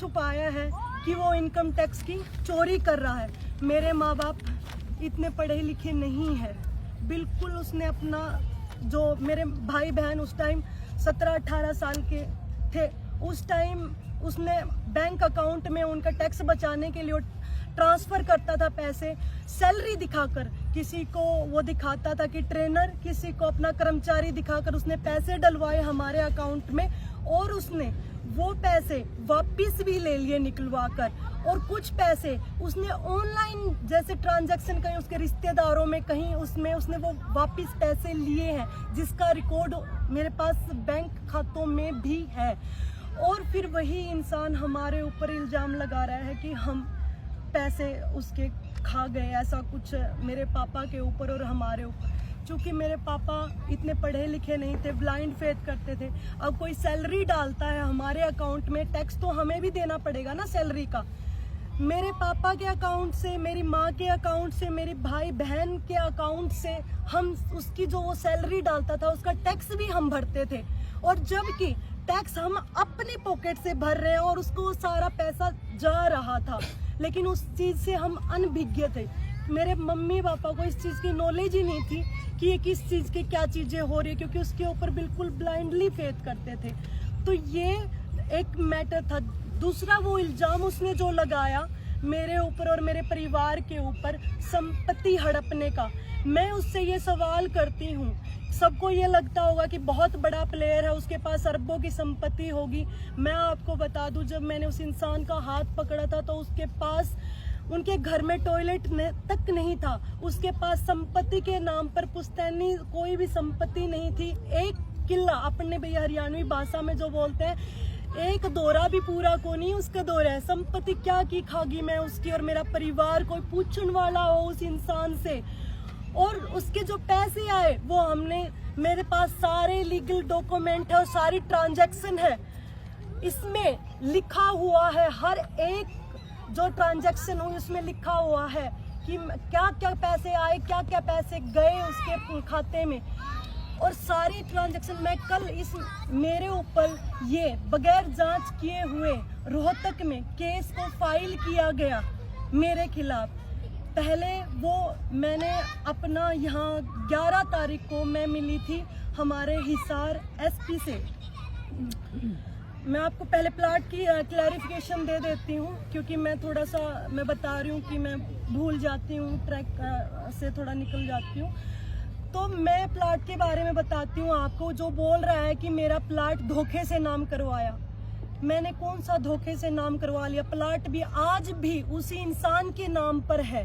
छुपाया है कि वो इनकम टैक्स की चोरी कर रहा है। मेरे माँ बाप इतने पढ़े लिखे नहीं है, बिल्कुल उसने अपना जो मेरे भाई बहन उस टाइम 17-18 साल के थे, उस टाइम उसने बैंक अकाउंट में उनका टैक्स बचाने के लिए ट्रांसफ़र करता था पैसे, सैलरी दिखाकर। किसी को वो दिखाता था कि ट्रेनर, किसी को अपना कर्मचारी दिखाकर उसने पैसे डलवाए हमारे अकाउंट में, और उसने वो पैसे वापस भी ले लिए निकलवा कर। और कुछ पैसे उसने ऑनलाइन जैसे ट्रांजैक्शन कहीं उसके रिश्तेदारों में कहीं उसमें उसने वो वापस पैसे लिए हैं, जिसका रिकॉर्ड मेरे पास बैंक खातों में भी है। और फिर वही इंसान हमारे ऊपर इल्ज़ाम लगा रहा है कि हम पैसे उसके खा गए, ऐसा कुछ मेरे पापा के ऊपर और हमारे ऊपर। क्योंकि मेरे पापा इतने पढ़े लिखे नहीं थे, ब्लाइंड फेथ करते थे। अब कोई सैलरी डालता है हमारे अकाउंट में, टैक्स तो हमें भी देना पड़ेगा ना सैलरी का। मेरे पापा के अकाउंट से, मेरी माँ के अकाउंट से, मेरे भाई बहन के अकाउंट से हम उसकी जो वो सैलरी डालता था उसका टैक्स भी हम भरते थे। और जबकि टैक्स हम अपनी पॉकेट से भर रहे हैं और उसको सारा पैसा जा रहा था, लेकिन उस चीज़ से हम अनभिज्ञ थे। मेरे मम्मी पापा को इस चीज़ की नॉलेज ही नहीं थी कि ये किस चीज़ की क्या चीज़ें हो रही है, क्योंकि उसके ऊपर बिल्कुल ब्लाइंडली फेथ करते थे। तो ये एक मैटर था। दूसरा, वो इल्ज़ाम उसने जो लगाया मेरे ऊपर और मेरे परिवार के ऊपर संपत्ति हड़पने का, मैं उससे ये सवाल करती हूँ, सबको ये लगता होगा कि बहुत बड़ा प्लेयर है, उसके पास अरबों की संपत्ति होगी। मैं आपको बता दूं, जब मैंने उस इंसान का हाथ पकड़ा था तो उसके पास उनके घर में टॉयलेट तक नहीं था। उसके पास संपत्ति के नाम पर पुश्तैनी कोई भी संपत्ति नहीं थी। एक किला, अपने भैया हरियाणवी भाषा में जो बोलते हैं, एक दौरा भी पूरा को नहीं उसका दौरा है। संपत्ति क्या की खागी मैं उसकी और मेरा परिवार, कोई पूछने वाला हो उस इंसान से। और उसके जो पैसे आए वो हमने, मेरे पास सारे लीगल डॉक्यूमेंट है और सारी ट्रांजैक्शन है। इसमें लिखा हुआ है, हर एक जो ट्रांजैक्शन हुई उसमें लिखा हुआ है कि क्या क्या पैसे आए, क्या क्या पैसे गए उसके खाते में। और सारी ट्रांजैक्शन मैं कल मेरे ऊपर ये बगैर जांच किए हुए रोहतक में केस को फाइल किया गया मेरे खिलाफ। पहले वो मैंने अपना यहाँ 11 तारीख को मैं मिली थी हमारे हिसार एसपी से। मैं आपको पहले प्लाट की क्लैरिफिकेशन दे देती हूँ, क्योंकि मैं थोड़ा सा मैं बता रही हूँ कि मैं भूल जाती हूँ, ट्रैक से थोड़ा निकल जाती हूँ। तो मैं प्लाट के बारे में बताती हूँ आपको। जो बोल रहा है कि मेरा प्लाट धोखे से नाम करवाया, मैंने कौन सा धोखे से नाम करवा लिया? प्लाट भी आज भी उसी इंसान के नाम पर है।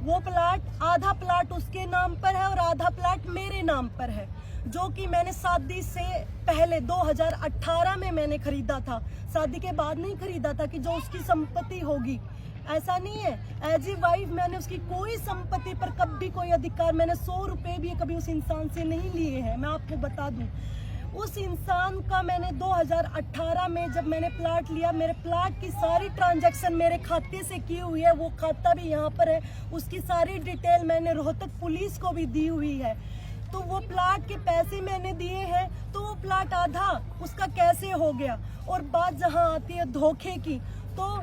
वो प्लाट, आधा प्लाट उसके नाम पर है और आधा प्लाट मेरे नाम पर है, जो कि मैंने शादी से पहले 2018 में मैंने खरीदा था। शादी के बाद नहीं खरीदा था कि जो उसकी संपत्ति होगी, ऐसा नहीं है। एज ए वाइफ मैंने उसकी कोई संपत्ति पर कभी कोई अधिकार, मैंने 100 रुपए भी कभी उस इंसान से नहीं लिए हैं। मैं आपको बता दूं, उस इंसान का मैंने 2018 में जब मैंने प्लाट लिया, मेरे प्लाट की सारी ट्रांजैक्शन मेरे खाते से की हुई है। वो खाता भी यहाँ पर है, उसकी सारी डिटेल मैंने रोहतक पुलिस को भी दी हुई है। तो वो प्लाट के पैसे मैंने दिए हैं, तो वो प्लाट आधा उसका कैसे हो गया? और बात जहाँ आती है धोखे की, तो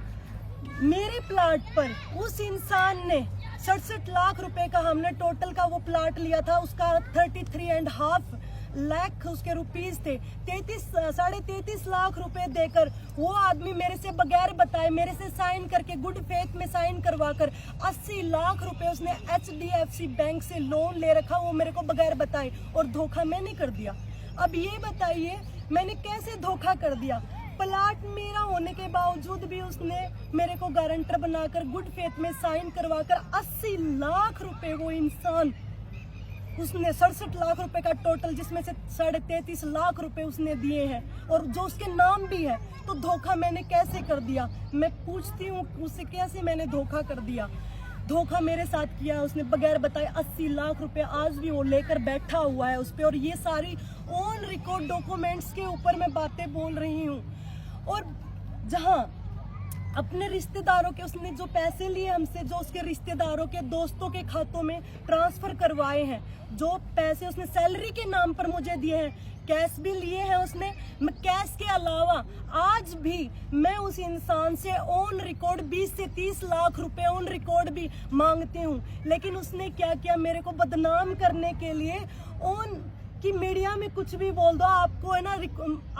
मेरे प्लाट पर उस इंसान ने 67 लाख रुपए का, हमने टोटल का वो प्लाट लिया था, उसका 33.5 लाख उसके रुपीस थे। 33.5 लाख रुपए देकर वो आदमी मेरे से बगैर बताए, मेरे से साइन करके, गुड फेथ में साइन करवा कर 80 लाख रुपए उसने HDFC बैंक से लोन ले रखा, वो मेरे को बगैर बताए, और धोखा मैंने कर दिया। अब ये बताइए मैंने कैसे धोखा कर दिया? प्लाट मेरा होने के बावजूद भी उसने मेरे को गारंटर बनाकर गुड फेथ में साइन करवाकर 80 लाख रुपए वो इंसान, उसने 67 लाख रुपए का टोटल, जिसमें से 33.5 लाख रुपए उसने दिए हैं और जो उसके नाम भी है। तो धोखा मैंने कैसे कर दिया? मैं पूछती हूँ उससे, कैसे मैंने धोखा कर दिया? धोखा मेरे साथ किया उसने बगैर बताए। 80 लाख रुपए आज भी वो लेकर बैठा हुआ है उस पे, और ये सारी ऑन रिकॉर्ड डॉक्यूमेंट्स के ऊपर मैं बातें बोल रही हूँ। और जहाँ अपने रिश्तेदारों के, उसने जो पैसे लिए हमसे, जो उसके रिश्तेदारों के दोस्तों के खातों में ट्रांसफर करवाए हैं, जो पैसे उसने सैलरी के नाम पर मुझे दिए हैं, कैश भी लिए हैं उसने। मैं कैश के अलावा आज भी मैं उस इंसान से ऑन रिकॉर्ड 20 से 30 लाख रुपए ऑन रिकॉर्ड भी मांगती हूँ। लेकिन उसने क्या किया, मेरे को बदनाम करने के लिए ऑन कि मीडिया में कुछ भी बोल दो, आपको है ना,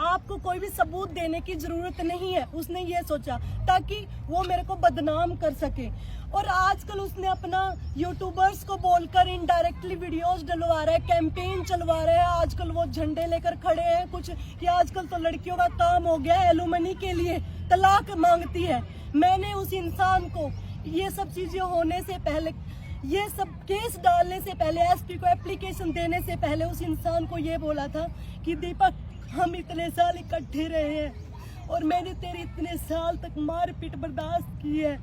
आपको कोई भी सबूत देने की जरूरत नहीं है। उसने ये सोचा ताकि वो मेरे को बदनाम कर सके। और आजकल उसने अपना यूट्यूबर्स को बोलकर इनडायरेक्टली वीडियोस डलवा रहा है, कैंपेन चलवा रहा है। आजकल वो झंडे लेकर खड़े हैं कुछ कि आजकल तो लड़कियों का काम हो गया है, एलुमनी के लिए तलाक मांगती है। मैंने उस इंसान को ये सब चीजें होने से पहले, ये सब केस डालने से पहले, एसपी को एप्लीकेशन देने से पहले उस इंसान को ये बोला था कि दीपक, हम इतने साल इकट्ठे रहे हैं और मैंने तेरी इतने साल तक मारपीट बर्दाश्त की है,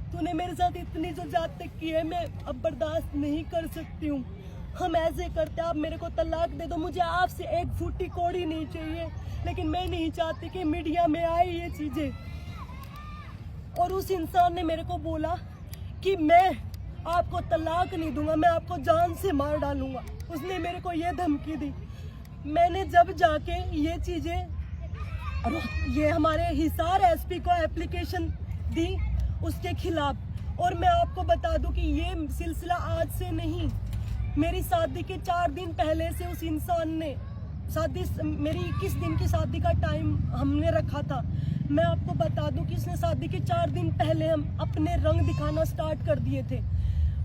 तूने मेरे साथ इतनी जो जात तक की है, मैं अब बर्दाश्त नहीं कर सकती हूँ। हम ऐसे करते, आप मेरे को तलाक दे दो, मुझे आपसे एक फूटी कौड़ी नहीं चाहिए। लेकिन मैं नहीं चाहती कि मीडिया में आए ये चीजें। और उस इंसान ने मेरे को बोला कि मैं आपको तलाक नहीं दूंगा, मैं आपको जान से मार डालूंगा। उसने मेरे को ये धमकी दी। मैंने जब जाके ये चीजें, ये हमारे हिसार एसपी को एप्लीकेशन दी उसके खिलाफ, और मैं आपको बता दूं कि ये सिलसिला आज से नहीं, मेरी शादी के 4 दिन पहले से उस इंसान ने, शादी मेरी 21 दिन की शादी का टाइम हमने रखा था। मैं आपको बता दूं कि उसने शादी के 4 दिन पहले हम अपने रंग दिखाना स्टार्ट कर दिए थे।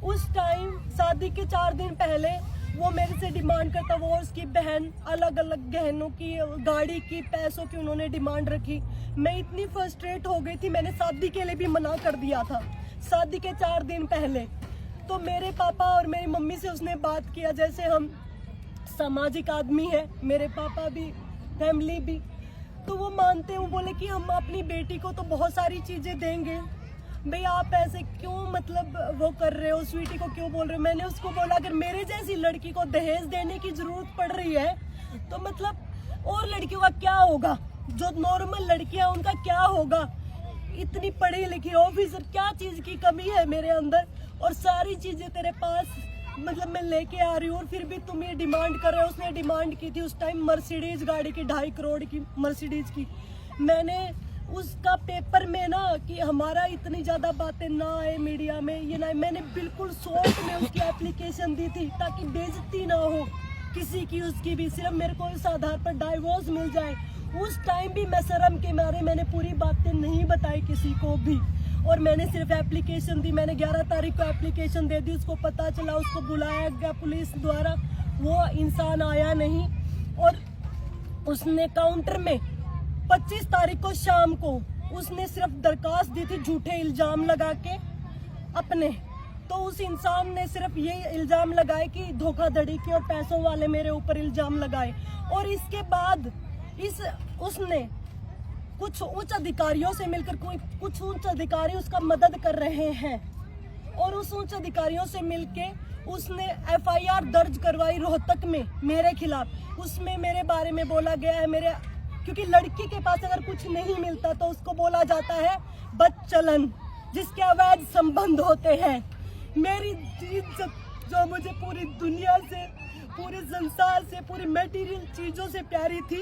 उस टाइम शादी के 4 दिन पहले वो मेरे से डिमांड करता, वो उसकी बहन, अलग अलग गहनों की, गाड़ी की, पैसों की उन्होंने डिमांड रखी। मैं इतनी फ्रस्ट्रेट हो गई थी, मैंने शादी के लिए भी मना कर दिया था शादी के 4 दिन पहले। तो मेरे पापा और मेरी मम्मी से उसने बात किया, जैसे हम सामाजिक आदमी है, मेरे पापा भी, फैमिली भी, तो वो मानते हैं। बोले कि हम अपनी बेटी को तो बहुत सारी चीजें देंगे, भाई आप ऐसे क्यों मतलब वो कर रहे हो, स्वीटी को क्यों बोल रहे हो। मैंने उसको बोला अगर मेरे जैसी लड़की को दहेज देने की जरूरत पड़ रही है तो मतलब और लड़कियों का क्या होगा, जो नॉर्मल लड़कियां उनका क्या होगा। इतनी पढ़ी लिखी ऑफिसर, क्या चीज की कमी है मेरे अंदर, और सारी चीजें तेरे पास मतलब मैं लेके आ रही हूँ, और फिर भी तुम ये डिमांड कर रहे हो। उसने डिमांड की थी उस टाइम मर्सिडीज गाड़ी की, 2.5 करोड़ की मर्सिडीज की। मैंने उसका पेपर में ना कि हमारा इतनी ज्यादा बातें ना आए मीडिया में, ये ना, मैंने बिल्कुल शॉर्ट में उसकी एप्लीकेशन दी थी ताकि बेइज्जती ना हो किसी की, उसकी भी, सिर्फ मेरे को इस आधार पर डाइवोर्स मिल जाए। उस टाइम भी मैं शर्म के मारे मैंने पूरी बातें नहीं बताई किसी को भी, और मैंने सिर्फ एप्लीकेशन दी। मैंने 11 तारीख को एप्लीकेशन दे दी, उसको पता चला, उसको बुलाया गया पुलिस द्वारा, वो इंसान आया नहीं। और उसने काउंटर में 25 तारीख को शाम को उसने सिर्फ दरखास्त दी थी झूठे इल्जाम लगा के अपने। तो उस इंसान ने सिर्फ ये इल्जाम लगाए कि धोखाधड़ी की और पैसों वाले मेरे ऊपर इल्जाम लगाए। और इसके बाद उसने कुछ उच्च अधिकारियों से मिलकर, कुछ उच्च अधिकारी उसका मदद कर रहे हैं, और उस उच्च अधिकारियों से मिलके उसने FIR दर्ज करवाई रोहतक में मेरे खिलाफ। उसमें मेरे बारे में बोला गया है, मेरे, क्योंकि लड़की के पास अगर कुछ नहीं मिलता तो उसको बोला जाता है बदचलन, जिसके अवैध संबंध होते हैं। मेरी इज्जत जो मुझे पूरी दुनिया से, पूरे संसार से, पूरी मटेरियल चीजों से प्यारी थी,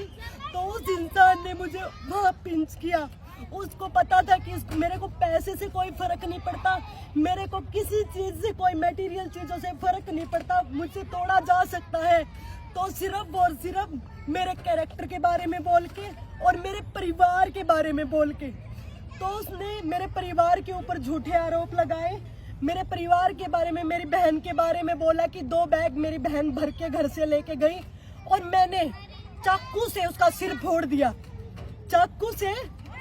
तो उस इंसान ने मुझे वहाँ पिंच किया। उसको पता था कि मेरे को पैसे से कोई फर्क नहीं पड़ता, मेरे को किसी चीज से, कोई मटेरियल चीजों से फर्क नहीं पड़ता, मुझसे तोड़ा जा सकता है। तो सिर्फ और सिर्फ मेरे कैरेक्टर के बारे में बोल के और मेरे परिवार के बारे में बोल के, तो उसने मेरे परिवार के ऊपर झूठे आरोप लगाए। मेरे परिवार के बारे में, मेरी बहन के बारे में बोला कि 2 बैग मेरी बहन भर के घर से लेके गई, और मैंने चाकू से उसका सिर फोड़ दिया, चाकू से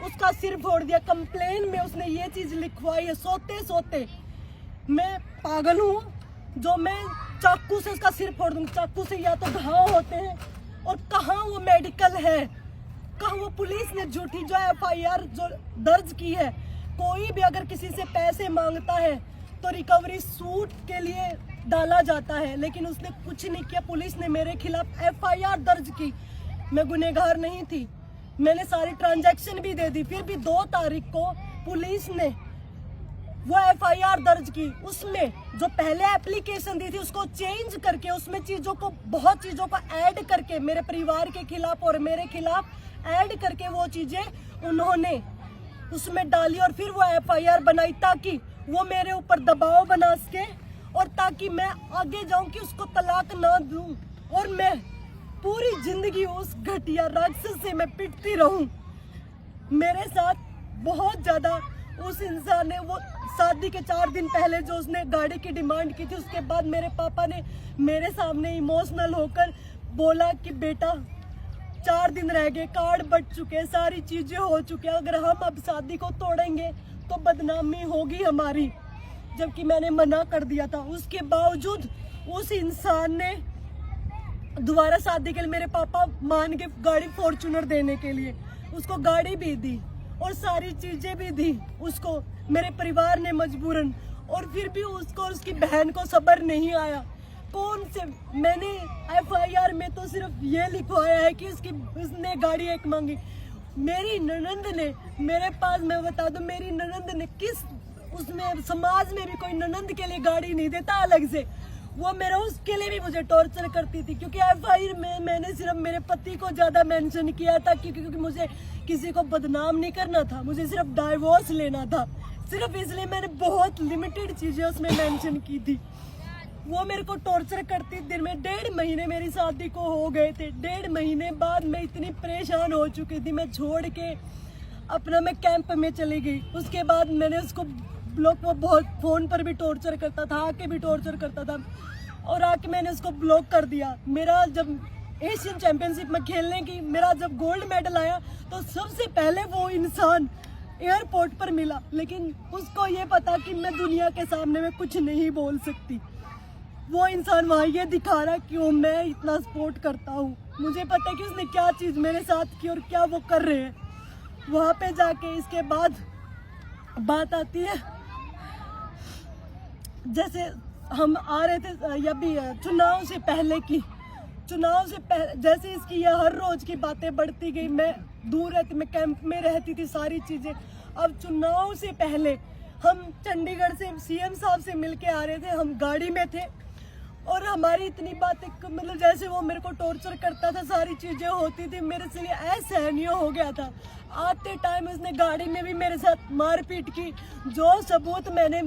उसका सिर फोड़ दिया। कंप्लेन में उसने ये चीज लिखवाई है, सोते सोते। मैं पागल हूँ जो मैं चाकू से उसका सिर फोड़ दूंगी। चाकू से या तो घाव होते हैं, और कहाँ वो मेडिकल है, कहाँ वो पुलिस ने झूठी जो FIR जो दर्ज की है। कोई भी अगर किसी से पैसे मांगता है तो रिकवरी सूट के लिए डाला जाता है, लेकिन उसने कुछ नहीं किया। पुलिस ने मेरे खिलाफ FIR दर्ज की, मैं गुनहगार नहीं थी, मैंने सारी ट्रांजैक्शन भी दे दी। फिर भी 2 तारीख को पुलिस ने वो एफआईआर दर्ज की, उसमें जो पहले एप्लीकेशन दी थी उसको चेंज करके, उसमें बहुत चीजों को ऐड करके मेरे परिवार के खिलाफ और मेरे खिलाफ ऐड करके वो चीजें उन्होंने उसमें डाली और फिर वो एफआईआर बनाई ताकि वो मेरे ऊपर दबाव बना सके और ताकि मैं आगे जाऊं कि उसको तलाक ना दूं और मैं पूरी जिंदगी उस घटिया राक्षस से मैं पिटती रहूं। मेरे साथ बहुत ज्यादा उस इंसान ने, वो शादी के 4 दिन पहले जो उसने गाड़ी की डिमांड की थी, उसके बाद मेरे पापा ने मेरे सामने इमोशनल होकर बोला कि बेटा 4 दिन रह गए, कार्ड बट चुके, सारी चीजें हो चुकी, अगर हम अब शादी को तोड़ेंगे तो बदनामी होगी हमारी, जबकि मैंने मना कर दिया था। उसके बावजूद उस इंसान ने दोबारा शादी के लिए मेरे पापा मान के गाड़ी फॉर्च्यूनर देने के लिए उसको गाड़ी भी दी और सारी चीजें भी दी उसको, मेरे परिवार ने मजबूरन, और फिर भी उसको और उसकी बहन को सब्र नहीं आया। कौन से, मैंने एफआईआर में तो सिर्फ ये लिखवाया है कि उसने गाड़ी एक मांगी। मेरी ननंद ने मेरे पास, मैं बता दूं, मेरी ननंद ने उसमें समाज में भी कोई ननंद के लिए गाड़ी नहीं देता अलग से, वो मेरा उसके लिए भी मुझे टॉर्चर करती थी, क्योंकि एफआईआर में मैंने सिर्फ मेरे पति को ज्यादा मेंशन किया था क्योंकि मुझे किसी को बदनाम नहीं करना था, मुझे सिर्फ डाइवोर्स लेना था, सिर्फ इसलिए मैंने बहुत लिमिटेड चीजें उसमें मेंशन की थी। वो मेरे को टॉर्चर करती, दिन में 1.5 महीने मेरी शादी को हो गए थे। 1.5 महीने बाद मैं इतनी परेशान हो चुकी थी, मैं छोड़ के अपना मैं कैंप में चली गई। उसके बाद मैंने उसको ब्लॉक, वो बहुत फोन पर भी टॉर्चर करता था, आके भी टॉर्चर करता था और आके मैंने उसको ब्लॉक कर दिया। मेरा जब एशियन चैंपियनशिप में खेलने की मेरा जब गोल्ड मेडल आया तो सबसे पहले वो इंसान एयरपोर्ट पर मिला, लेकिन उसको ये पता कि मैं दुनिया के सामने में कुछ नहीं बोल सकती। वो इंसान वहाँ ये दिखा रहा क्यों मैं इतना सपोर्ट करता हूँ। मुझे पता है कि उसने क्या चीज़ मेरे साथ की और क्या वो कर रहे हैं। वहाँ पे जाके इसके बाद बात आती है, जैसे हम आ रहे थे या भी चुनाव से पहले की, चुनाव से पहले जैसे इसकी ये हर रोज की बातें बढ़ती गई, मैं दूर रहती, मैं कैंप में रहती थी, सारी चीज़ें। अब चुनाव से पहले हम चंडीगढ़ से सीएम साहब से मिलके आ रहे थे, हम गाड़ी में थे और हमारी इतनी बातें, मतलब जैसे वो मेरे को टॉर्चर करता था, सारी चीज़ें होती थी, मेरे से असहनीय हो गया था। आते टाइम उसने गाड़ी में भी मेरे साथ मारपीट की। जो सबूत मैंने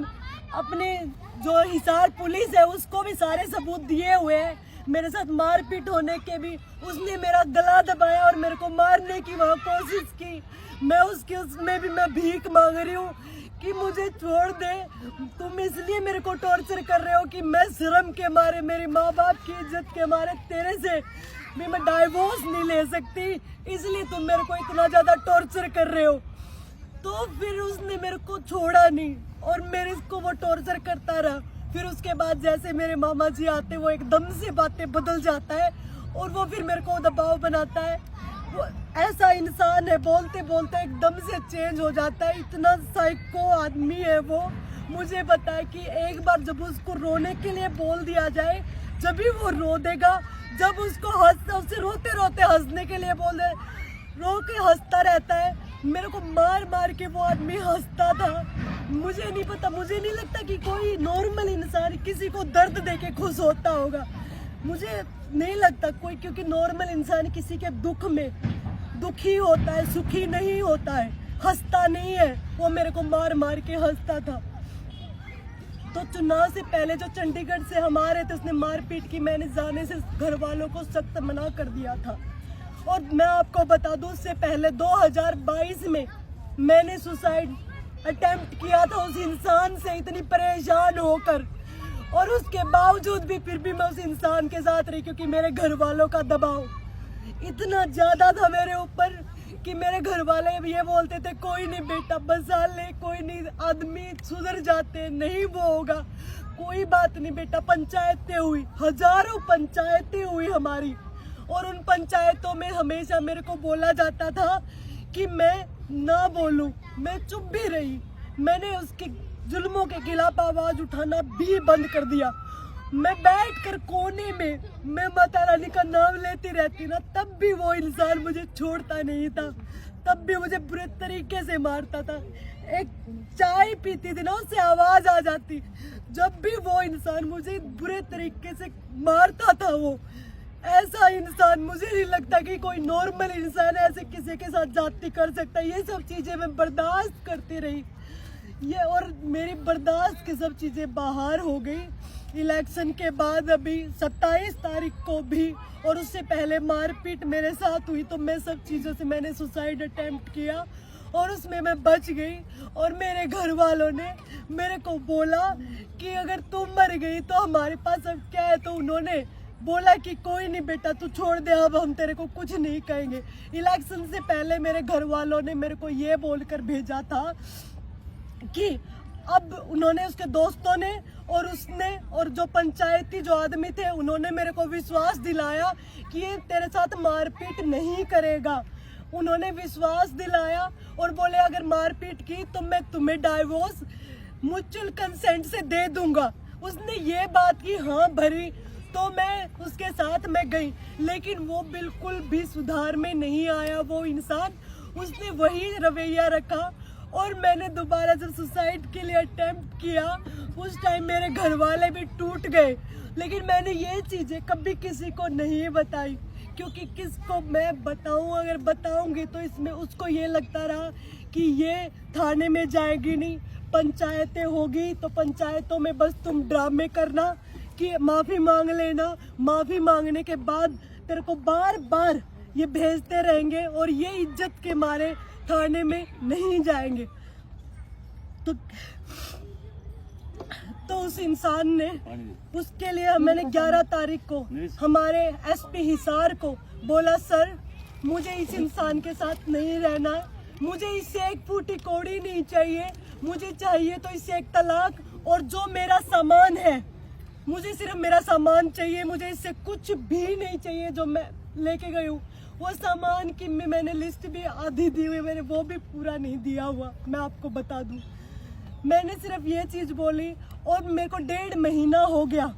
अपने, जो हिसार पुलिस है उसको भी सारे सबूत दिए हुए हैं, मेरे साथ मारपीट होने के भी उसने मेरा गला दबाया और मेरे को मारने की वहाँ कोशिश की। मैं उसमें भी मैं भीख मांग रही हूँ कि मुझे छोड़ दे, तुम इसलिए मेरे को टॉर्चर कर रहे हो कि मैं शर्म के मारे, मेरे माँ बाप की इज्जत के मारे तेरे से भी मैं डाइवोर्स नहीं ले सकती, इसलिए तुम मेरे को इतना ज्यादा टॉर्चर कर रहे हो। तो फिर उसने मेरे को छोड़ा नहीं और मेरे को वो टॉर्चर करता रहा। फिर उसके बाद जैसे मेरे मामा जी आते, वो एकदम से बातें बदल जाता है और वो फिर मेरे को दबाव बनाता है। वो ऐसा इंसान है, बोलते बोलते एकदम से चेंज हो जाता है, इतना साइको आदमी है वो। मुझे पता है कि एक बार जब उसको रोने के लिए बोल दिया जाए, जब भी वो रो देगा, जब उसको उसे रोते रोते हंसने के लिए बोल दे, रो के हंसता रहता है। मेरे को मार मार के वो आदमी हंसता था। मुझे नहीं पता, मुझे नहीं लगता कि कोई नॉर्मल इंसान किसी को दर्द देके खुश होता होगा, मुझे नहीं लगता कोई, क्योंकि नॉर्मल इंसान किसी के दुख में दुखी होता है, सुखी नहीं होता है, हंसता नहीं है। वो मेरे को मार मार के हंसता था। तो चुनाव से पहले जो चंडीगढ़ से हम आ रहे थे, उसने मारपीट की, मैंने जाने से घर वालों को सख्त मना कर दिया था। और मैं आपको बता दूं, उससे पहले 2022 में मैंने सुसाइड अटेम्प्ट किया था उस इंसान से, इतनी परेशान होकर, और उसके बावजूद भी फिर भी मैं उस इंसान के साथ रही, क्योंकि मेरे घर वालों का दबाव इतना ज्यादा था मेरे ऊपर कि मेरे घर वाले ये बोलते थे, कोई नहीं बेटा बसा ले, कोई नहीं, आदमी सुधर जाते, नहीं वो होगा, कोई बात नहीं बेटा। पंचायतें हुई, हजारों पंचायतें हुई हमारी, और उन पंचायतों में हमेशा मेरे को बोला जाता था कि मैं ना बोलूं, मैं चुप भी रही। मैंने उसके जुल्मों के खिलाफ आवाज उठाना भी बंद कर दिया। मैं बैठकर कोने में मैं माता रानी का नाम लेती रहती ना, तब भी वो इंसान मुझे छोड़ता नहीं था, तब भी मुझे बुरे तरीके से मारता था। एक चाय पीती थी ना, उससे आवाज आ जाती। जब भी वो इंसान मुझे बुरे तरीके से मारता था, वो ऐसा इंसान मुझे नहीं लगता कि कोई नॉर्मल इंसान ऐसे किसी के साथ जाती कर सकता है। ये सब चीजें मैं बर्दाश्त करती रही, ये और मेरी बर्दाश्त की सब चीजें बाहर हो गई। इलेक्शन के बाद अभी 27 तारीख को भी और उससे पहले मारपीट मेरे साथ हुई, तो मैं सब चीज़ों से मैंने सुसाइड अटेम्प्ट किया और उसमें मैं बच गई। और मेरे घर वालों ने मेरे को बोला कि अगर तुम मर गई तो हमारे पास अब क्या है, तो उन्होंने बोला कि कोई नहीं बेटा तू छोड़ दे, अब हम तेरे को कुछ नहीं कहेंगे। इलेक्शन से पहले मेरे घर वालों ने मेरे को ये बोलकर भेजा था कि अब उन्होंने, उसके दोस्तों ने और उसने और जो पंचायती जो आदमी थे उन्होंने मेरे को विश्वास दिलाया कि ये तेरे साथ मारपीट नहीं करेगा। उन्होंने विश्वास दिलाया और बोले अगर मारपीट की तो मैं तुम्हें डाइवोर्स म्यूचुअल कंसेंट से दे दूंगा। उसने ये बात की हाँ भरी, तो मैं उसके साथ मैं गई, लेकिन वो बिल्कुल भी सुधार में नहीं आया वो इंसान। उसने वही रवैया रखा और मैंने दोबारा जब सुसाइड के लिए अटेम्प्ट किया उस टाइम मेरे घर वाले भी टूट गए। लेकिन मैंने ये चीज़ें कभी किसी को नहीं बताई, क्योंकि किसको मैं बताऊं, अगर बताऊंगी तो इसमें उसको ये लगता रहा कि ये थाने में जाएगी नहीं, पंचायतें होगी तो पंचायतों में बस तुम ड्रामे करना कि माफ़ी मांग लेना, माफ़ी मांगने के बाद तेरे को बार बार ये भेजते रहेंगे और ये इज्जत के मारे थाने में नहीं जाएंगे। तो उस इंसान ने, उसके लिए मैंने 11 तारीख को हमारे एसपी हिसार को बोला सर मुझे इस इंसान के साथ नहीं रहना, मुझे इससे एक फूटी कौड़ी नहीं चाहिए, मुझे चाहिए तो इससे एक तलाक, और जो मेरा सामान है मुझे सिर्फ मेरा सामान चाहिए, मुझे इससे कुछ भी नहीं चाहिए जो मैं लेके गई हूँ। वो सामान की मैंने लिस्ट भी आधी दी हुई, मैंने वो भी पूरा नहीं दिया हुआ, मैं आपको बता दूं। मैंने सिर्फ ये चीज़ बोली और मेरे को 1.5 महीना हो गया,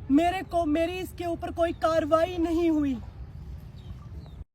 मेरी इसके ऊपर कोई कार्रवाई नहीं हुई।